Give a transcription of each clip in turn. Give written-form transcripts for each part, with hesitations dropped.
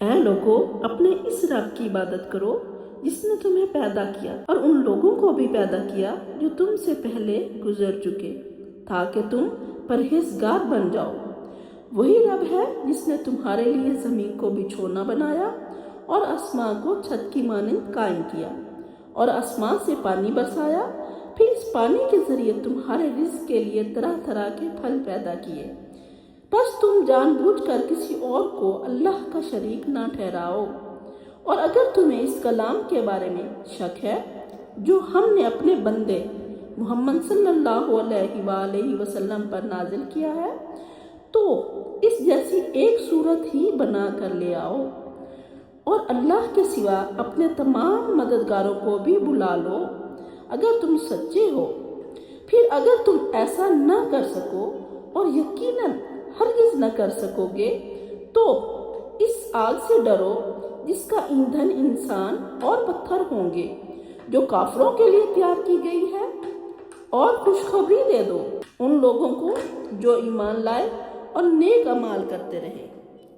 اے لوگو، اپنے اس رب کی عبادت کرو جس نے تمہیں پیدا کیا اور ان لوگوں کو بھی پیدا کیا جو تم سے پہلے گزر چکے، تاکہ تم پرہیزگار بن جاؤ۔ وہی رب ہے جس نے تمہارے لیے زمین کو بچھونا بنایا اور آسمان کو چھت کی مانند قائم کیا، اور آسمان سے پانی برسایا، پھر اس پانی کے ذریعے تمہارے رزق کے لیے طرح طرح کے پھل پیدا کیے۔ بس تم جان بوجھ کر کسی اور کو اللہ کا شریک نہ ٹھہراؤ۔ اور اگر تمہیں اس کلام کے بارے میں شک ہے جو ہم نے اپنے بندے محمد صلی اللہ علیہ وآلہ وسلم پر نازل کیا ہے، تو اس جیسی ایک صورت ہی بنا کر لے آؤ، اور اللہ کے سوا اپنے تمام مددگاروں کو بھی بلا لو اگر تم سچے ہو۔ پھر اگر تم ایسا نہ کر سکو، اور یقیناً ہرگز نہ کر سکو گے، تو اس آگ سے ڈرو جس کا ایندھن انسان اور پتھر ہوں گے، جو کافروں کے لیے تیار کی گئی ہے، اور خوشخبری دے دو ان لوگوں کو جو ایمان لائے اور نیک اعمال کرتے رہے،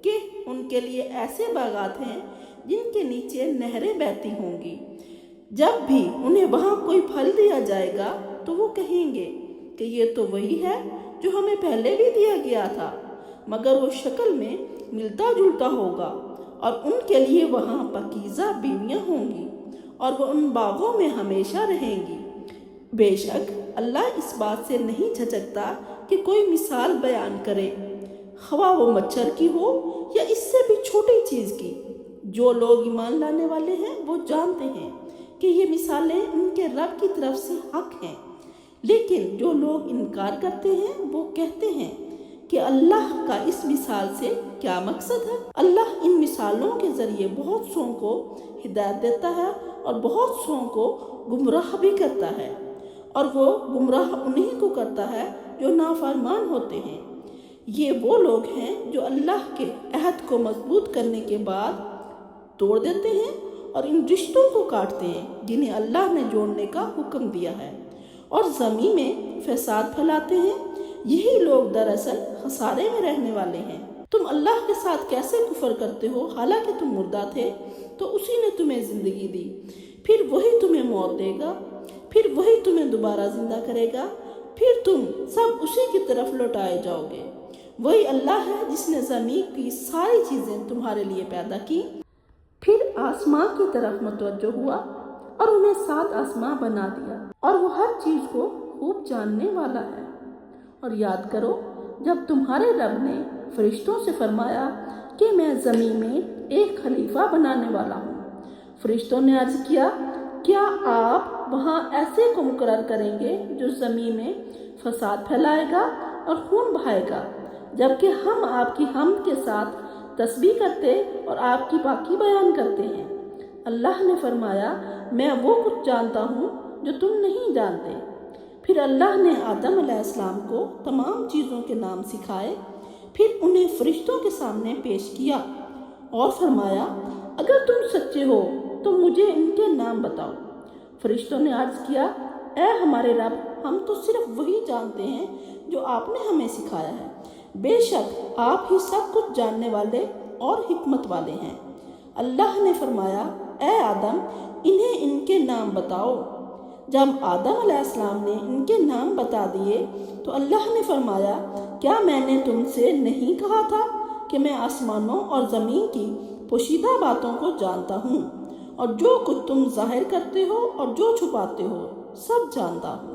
کہ ان کے لیے ایسے باغات ہیں جن کے نیچے نہریں بہتی ہوں گی۔ جب بھی انہیں وہاں کوئی پھل دیا جائے گا تو وہ کہیں گے کہ یہ تو وہی ہے جو ہمیں پہلے بھی دیا گیا تھا، مگر وہ شکل میں ملتا جلتا ہوگا، اور ان کے لیے وہاں پاکیزہ بیویاں ہوں گی، اور وہ ان باغوں میں ہمیشہ رہیں گی۔ بے شک اللہ اس بات سے نہیں جھجکتا کہ کوئی مثال بیان کرے، خواہ وہ مچھر کی ہو یا اس سے بھی چھوٹی چیز کی۔ جو لوگ ایمان لانے والے ہیں وہ جانتے ہیں کہ یہ مثالیں ان کے رب کی طرف سے حق ہیں، لیکن جو لوگ انکار کرتے ہیں وہ کہتے ہیں کہ اللہ کا اس مثال سے کیا مقصد ہے؟ اللہ ان مثالوں کے ذریعے بہت سوں کو ہدایت دیتا ہے اور بہت سوں کو گمراہ بھی کرتا ہے، اور وہ گمراہ انہیں کو کرتا ہے جو نافرمان ہوتے ہیں۔ یہ وہ لوگ ہیں جو اللہ کے عہد کو مضبوط کرنے کے بعد توڑ دیتے ہیں اور ان رشتوں کو کاٹتے ہیں جنہیں اللہ نے جوڑنے کا حکم دیا ہے، اور زمین میں فساد پھیلاتے ہیں۔ یہی لوگ دراصل خسارے میں رہنے والے ہیں۔ تم اللہ کے ساتھ کیسے کفر کرتے ہو حالانکہ تم مردہ تھے، تو اسی نے تمہیں زندگی دی، پھر وہی تمہیں موت دے گا، پھر وہی تمہیں دوبارہ زندہ کرے گا، پھر تم سب اسی کی طرف لوٹائے جاؤ گے۔ وہی اللہ ہے جس نے زمین کی ساری چیزیں تمہارے لیے پیدا کی، پھر آسمان کی طرف متوجہ ہوا اور انہیں 7 آسمان بنا دیا، اور وہ ہر چیز کو خوب جاننے والا ہے۔ اور یاد کرو جب تمہارے رب نے فرشتوں سے فرمایا کہ میں زمین میں ایک خلیفہ بنانے والا ہوں، فرشتوں نے عرض کیا، کیا آپ وہاں ایسے کو مقرر کریں گے جو زمین میں فساد پھیلائے گا اور خون بہائے گا، جبکہ ہم آپ کی حمد کے ساتھ تسبیح کرتے اور آپ کی پاکی بیان کرتے ہیں؟ اللہ نے فرمایا، میں وہ کچھ جانتا ہوں جو تم نہیں جانتے۔ پھر اللہ نے آدم علیہ السلام کو تمام چیزوں کے نام سکھائے، پھر انہیں فرشتوں کے سامنے پیش کیا اور فرمایا، اگر تم سچے ہو تو مجھے ان کے نام بتاؤ۔ فرشتوں نے عرض کیا، اے ہمارے رب، ہم تو صرف وہی جانتے ہیں جو آپ نے ہمیں سکھایا ہے، بے شک آپ ہی سب کچھ جاننے والے اور حکمت والے ہیں۔ اللہ نے فرمایا، اے آدم، انہیں ان کے نام بتاؤ۔ جب آدم علیہ السلام نے ان کے نام بتا دیے تو اللہ نے فرمایا، کیا میں نے تم سے نہیں کہا تھا کہ میں آسمانوں اور زمین کی پوشیدہ باتوں کو جانتا ہوں، اور جو کچھ تم ظاہر کرتے ہو اور جو چھپاتے ہو سب جانتا ہوں۔